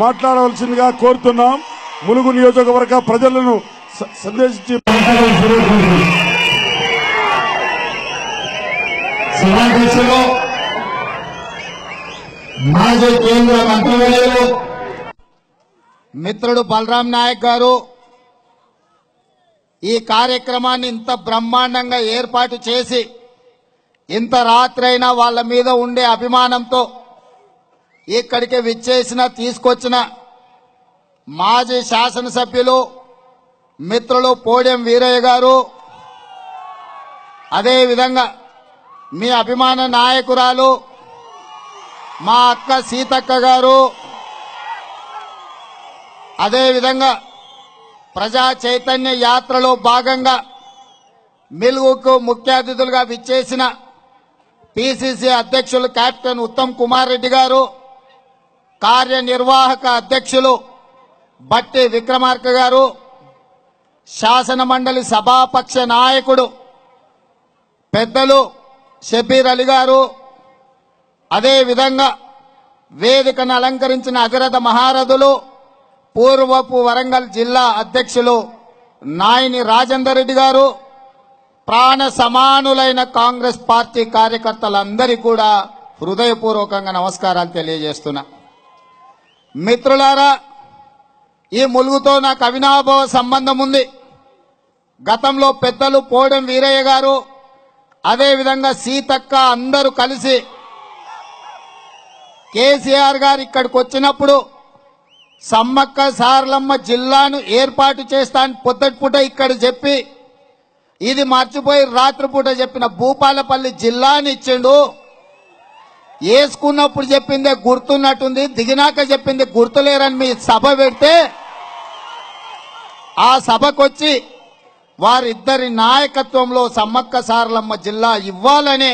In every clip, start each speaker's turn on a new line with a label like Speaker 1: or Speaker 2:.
Speaker 1: మాట్లాడవలసిందిగా కోరుతున్నాం. ములుగు నియోజకవర్గ ప్రజలను సందేశించి
Speaker 2: సమావేశంలో మాజీ కేంద్ర మంత్రివర్యులు మిత్రుడు బలరాం నాయక్ గారు ఈ కార్యక్రమాన్ని ఇంత బ్రహ్మాండంగా ఏర్పాటు చేసి ఇంత రాత్రైనా వాళ్ళ మీద ఉండే అభిమానంతో ఇక్కడికి విచ్చేసిన తీసుకొచ్చిన మాజీ శాసనసభ్యులు మిత్రులు పోడెం వీరయ్య గారు, అదేవిధంగా మీ అభిమాన నాయకురాలు మా అక్క సీతక్క గారు, అదేవిధంగా ప్రజా చైతన్య యాత్రలో భాగంగా మిలుగుకు ముఖ్య అతిథులుగా విచ్చేసిన పిసిసి అధ్యక్షులు కెప్టెన్ ఉత్తమ్ కుమార్ రెడ్డి గారు, కార్యనిర్వాహక అధ్యక్షులు బట్టి విక్రమార్క గారు, శాసన మండలి సభాపక్ష నాయకుడు పెద్దలు షబీర్ అలీ గారు, అదేవిధంగా వేదికను అలంకరించిన అధిరథ మహారథులు పూర్వపు వరంగల్ జిల్లా అధ్యక్షులు నాయని రాజేందర్ రెడ్డి గారు, ప్రాణ సమానులైన కాంగ్రెస్ పార్టీ కార్యకర్తలందరికీ కూడా హృదయపూర్వకంగా నమస్కారాలు తెలియజేస్తున్నా. మిత్రులారా, ఈ ములుగుతో నాకు అవినాభావ సంబంధం ఉంది. గతంలో పెద్దలు పోడెం వీరయ్య గారు, అదేవిధంగా సీతక్క అందరూ కలిసి కేసీఆర్ గారు ఇక్కడికి వచ్చినప్పుడు సమ్మక్క సారలమ్మ జిల్లాను ఏర్పాటు చేస్తానని పొద్దుటిపూట ఇక్కడ చెప్పి ఇది మర్చిపోయి రాత్రిపూట చెప్పిన భూపాలపల్లి జిల్లాని ఇచ్చిండు. వేసుకున్నప్పుడు చెప్పిందే గుర్తున్నట్టుంది, దిగినాక చెప్పింది గుర్తులేరని మీ సభ పెడితే ఆ సభకొచ్చి వారిద్దరి నాయకత్వంలో సమ్మక్క సారలమ్మ జిల్లా ఇవ్వాలనే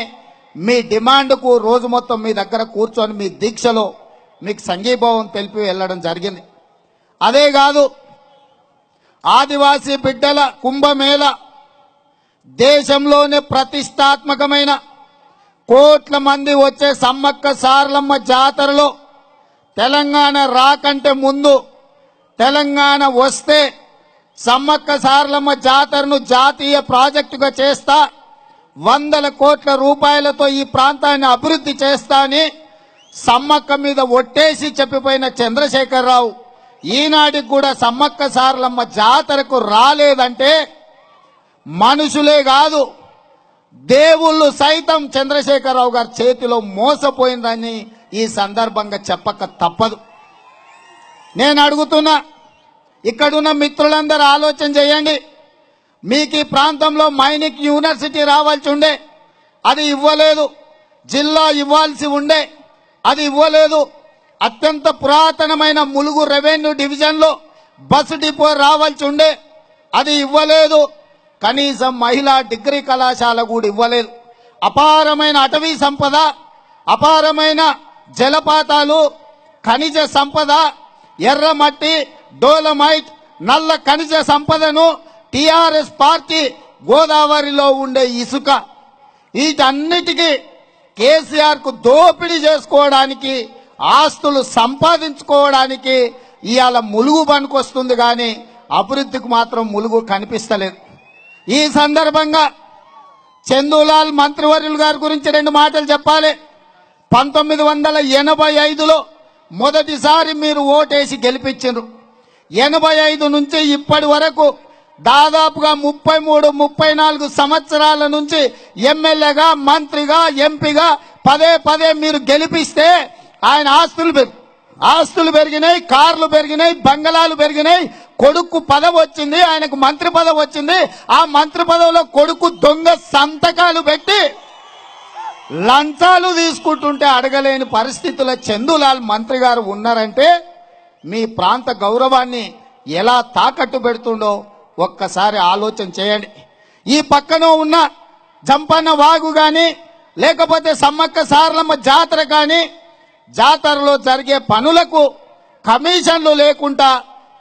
Speaker 2: మీ డిమాండ్కు రోజు మొత్తం మీ దగ్గర కూర్చొని మీ దీక్షలో మీకు సంఘీభావం తెలిపి వెళ్లడం జరిగింది. అదే కాదు, ఆదివాసీ బిడ్డల కుంభమేళ దేశంలోనే ప్రతిష్టాత్మకమైన కోట్ల మంది వచ్చే సమ్మక్క సారలమ్మ జాతరలో తెలంగాణ రాకంటే ముందు, తెలంగాణ వస్తే సమ్మక్క సారలమ్మ జాతరను జాతీయ ప్రాజెక్టుగా చేస్తా, 100 కోట్ల రూపాయలతో ఈ ప్రాంతాన్ని అభివృద్ధి చేస్తా అని సమ్మక్క మీద ఒట్టేసి చెప్పిపోయిన చంద్రశేఖరరావు ఈనాటికి కూడా సమ్మక్క సారలమ్మ జాతరకు రాలేదంటే మనుషులే కాదు దేవుళ్ళు సైతం చంద్రశేఖరరావు గారి చేతిలో మోసపోయిందని ఈ సందర్భంగా చెప్పక తప్పదు. నేను అడుగుతున్నా, ఇక్కడున్న మిత్రులందరూ ఆలోచన చేయండి. మీకు ఈ ప్రాంతంలో మైనింగ్ యూనివర్సిటీ రావాల్సి ఉండే, అది ఇవ్వలేదు. జిల్లా ఇవ్వాల్సి ఉండే, అది ఇవ్వలేదు. అత్యంత పురాతనమైన ములుగు రెవెన్యూ డివిజన్లో బస్సు డిపో రావాల్సి ఉండే, అది ఇవ్వలేదు. కనీసం మహిళా డిగ్రీ కళాశాల కూడా ఇవ్వలేదు. అపారమైన అటవీ సంపద, అపారమైన జలపాతాలు, ఖనిజ సంపద, ఎర్రమట్టి, డోలమైట్, నల్ల ఖనిజ సంపదను టిఆర్ఎస్ పార్టీ గోదావరిలో ఉండే ఇసుక, వీటన్నిటికీ కేసీఆర్ కు దోపిడీ చేసుకోవడానికి, ఆస్తులు సంపాదించుకోవడానికి ఇవాళ ములుగు పనికొస్తుంది కానీ అభివృద్ధికి మాత్రం ములుగు కనిపిస్తలేదు. ఈ సందర్భంగా చందూలాల్ మంత్రివర్యులు గారి గురించి 2 మాటలు చెప్పాలి. 1985లో మొదటిసారి మీరు ఓటేసి గెలిపించారు. 85 నుంచి ఇప్పటి వరకు దాదాపుగా 33-34 సంవత్సరాల నుంచి ఎమ్మెల్యేగా, మంత్రిగా, ఎంపీగా పదే మీరు గెలిపిస్తే ఆయన ఆస్తులు పెరిగినాయి, కార్లు పెరిగినాయి, బంగళాలు పెరిగినాయి, కొడుకు పదవి వచ్చింది, ఆయనకు మంత్రి పదవి వచ్చింది. ఆ మంత్రి పదవిలో కొడుకు దొంగ సంతకాలు పెట్టి లంచాలు తీసుకుంటుంటే అడగలేని పరిస్థితుల్లో చందూలాల్ మంత్రి గారు ఉన్నారంటే మీ ప్రాంత గౌరవాన్ని ఎలా తాకట్టు పెడుతుండో ఒక్కసారి ఆలోచన చేయండి. ఈ పక్కన ఉన్న జంపన్న వాగు గాని, లేకపోతే సమ్మక్క సారలమ్మ జాతర కానీ, జాతరలో జరిగే పనులకు కమిషన్లు లేకుండా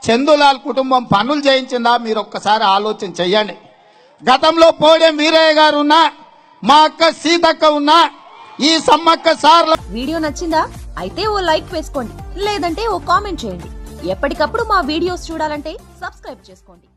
Speaker 2: చందూలాల్ కుటుంబం పనులు చేయించిందా మీరు ఒక్కసారి ఆలోచన చేయండి. గతంలో పోడెం వీరయ్య గారు ఉన్నా మా అక్క సీతక్క ఉన్నా, ఈ సమ్మక్క సార్ల.
Speaker 3: వీడియో నచ్చిందా? అయితే ఓ లైక్ వేసుకోండి, లేదంటే ఓ కామెంట్ చేయండి. ఎప్పటికప్పుడు మా వీడియోస్ చూడాలంటే సబ్స్క్రైబ్ చేసుకోండి.